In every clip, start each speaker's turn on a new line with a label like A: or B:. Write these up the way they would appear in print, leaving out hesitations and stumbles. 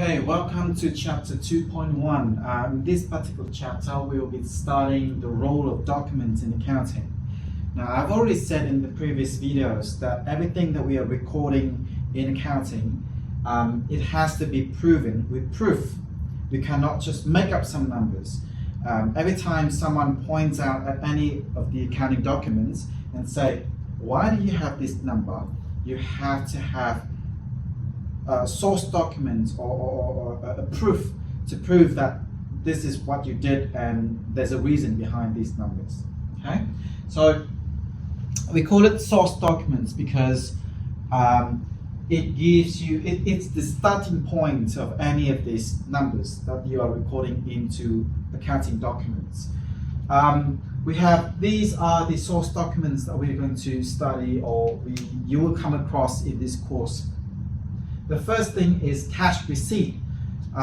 A: Okay, welcome to chapter 2.1. In this particular chapter, we will be studying the role of documents in accounting. Now, I've already said in the previous videos that everything that we are recording in accounting, it has to be proven with proof. We cannot just make up some numbers. Every time someone points out at any of the accounting documents and say, why do you have this number? You have to have source documents or a proof to prove that this is what you did and there's a reason behind these numbers. Okay, so we call it source documents because it gives you, it's the starting point of any of these numbers that you are recording into accounting documents. These are the source documents that we're going to study or you will come across in this course. The first thing is cash receipt.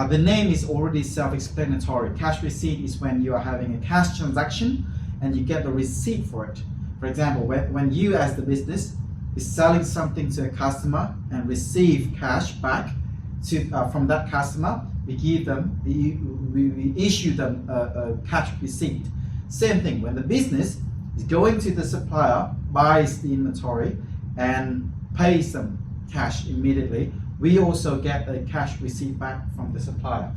A: The name is already self-explanatory. Cash receipt is when you are having a cash transaction and you get the receipt for it. For example, when you as the business is selling something to a customer and receive cash back from that customer, we issue them a cash receipt. Same thing, when the business is going to the supplier, buys the inventory and pays them cash immediately, we also get a cash receipt back from the supplier.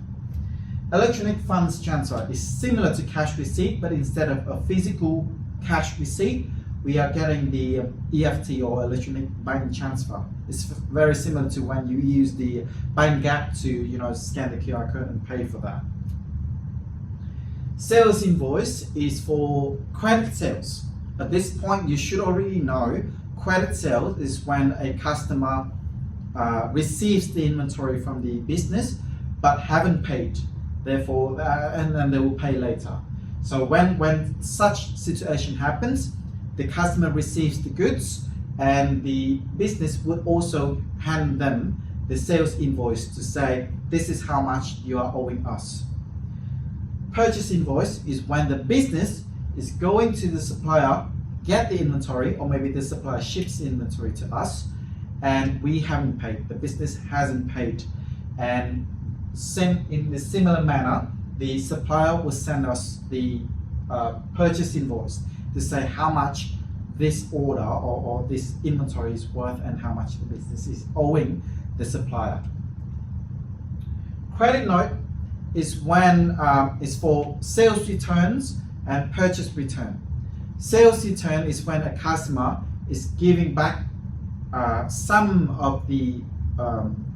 A: Electronic funds transfer is similar to cash receipt, but instead of a physical cash receipt, we are getting the EFT or electronic bank transfer. It's very similar to when you use the bank app to scan the QR code and pay for that. Sales invoice is for credit sales. At this point, you should already know credit sales is when a customer receives the inventory from the business but haven't paid, therefore, and then they will pay later. So when such situation happens, the customer receives the goods and the business would also hand them the sales invoice to say, this is how much you are owing us. Purchase invoice is when the business is going to the supplier, get the inventory, or maybe the supplier ships inventory to us, and we haven't paid, the business hasn't paid. And in a similar manner, the supplier will send us the purchase invoice to say how much this order or this inventory is worth and how much the business is owing the supplier. Credit note is when is for sales returns and purchase return. Sales return is when a customer is giving back some of the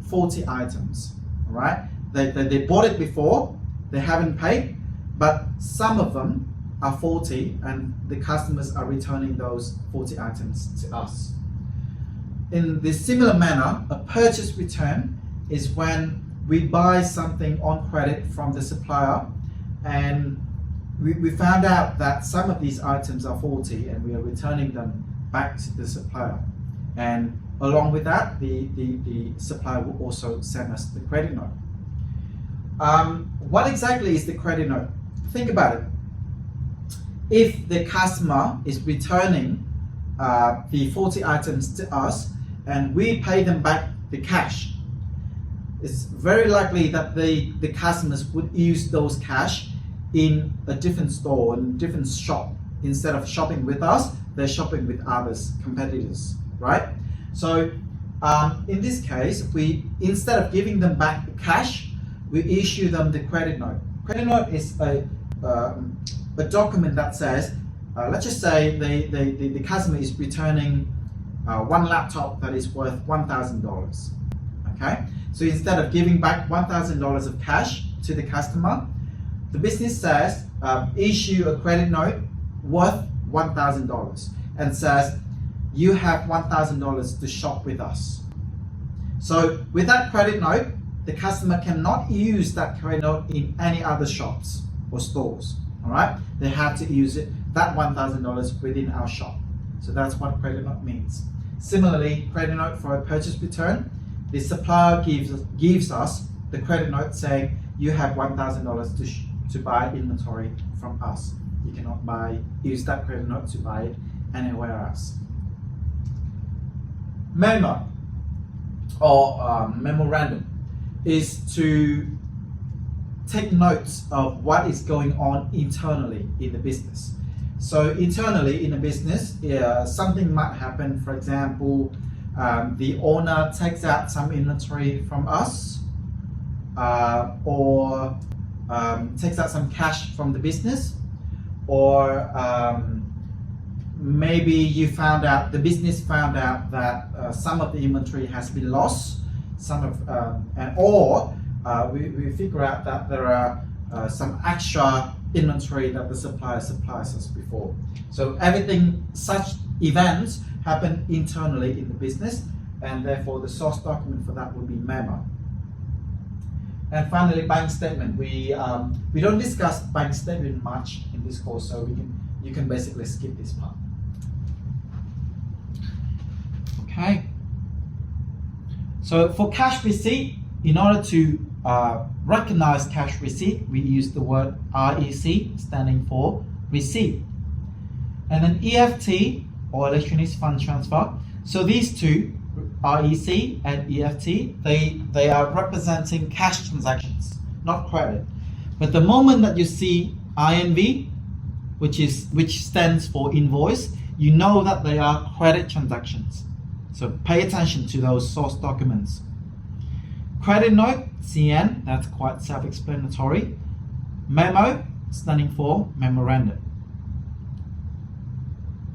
A: faulty items. All right, they bought it before, they haven't paid, but some of them are faulty and the customers are returning those faulty items to us. In the similar manner, a purchase return is when we buy something on credit from the supplier and we found out that some of these items are faulty and we are returning them back to the supplier. And along with that, the supplier will also send us the credit note. What exactly is the credit note? Think about it. If the customer is returning the faulty items to us and we pay them back the cash, it's very likely that the customers would use those cash in a different store, in a different shop. Instead of shopping with us, they're shopping with others, competitors, right? So in this case, instead of giving them back the cash, we issue them the credit note. Credit note is a document that says, let's just say the customer is returning one laptop that is worth $1,000. Okay, so instead of giving back $1,000 of cash to the customer, the business says issue a credit note worth $1,000 and says you have $1,000 to shop with us. So with that credit note, the customer cannot use that credit note in any other shops or stores. All right, they have to use that $1,000 within our shop. So that's what credit note means. Similarly, credit note for a purchase return, the supplier gives us the credit note saying you have $1,000 to buy inventory from us. You cannot use that credit note to buy it anywhere else. Memo or memorandum. is to take notes of what is going on internally in the business. So internally in the business, something might happen. For example, the owner takes out some inventory from us, or takes out some cash from the business, or maybe the business found out that some of the inventory has been lost, we figure out that there are some extra inventory that the supplier supplies us before. So such events happen internally in the business, and therefore the source document for that will be memo. And finally, bank statement. We don't discuss bank statement much in this course, so you can basically skip this part. Okay. So for cash receipt, in order to recognize cash receipt, we use the word REC, standing for receipt. And then EFT, or electronic fund transfer. So these two, REC and EFT, they are representing cash transactions, not credit. But the moment that you see INV, which stands for invoice, you know that they are credit transactions. So pay attention to those source documents. Credit note, CN, that's quite self-explanatory. Memo, standing for memorandum.